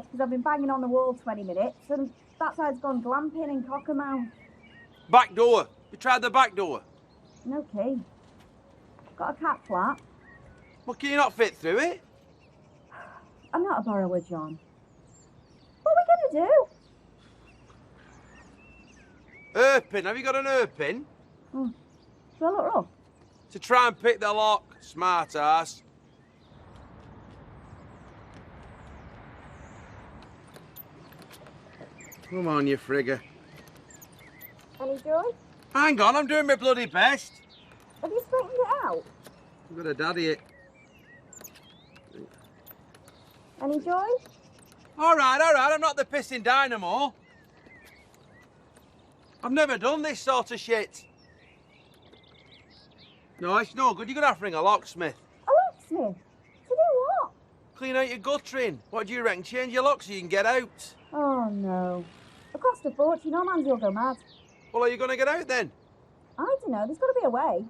bed because I've been banging on the wall 20 minutes and that side's gone glamping in Cockermouth. Back door. You tried the back door? No key. Got a cat flat. Well, can you not fit through it? I'm not a borrower, John. What are we going to do? Hairpin. Have you got an hairpin? Do I look rough? To try and pick the lock. Smart ass. Come on, you frigger. Any joy? Hang on, I'm doing my bloody best. Have you straightened it out? I've got a daddy it. Any joy? All right, I'm not the pissing dynamo. I've never done this sort of shit. No, it's no good. You're going to have to ring a locksmith. A locksmith? To do what? Clean out your guttering. What do you reckon? Change your lock so you can get out. Oh, no. It cost a fortune. No man's you'll go mad. Well, are you going to get out then? I don't know. There's got to be a way.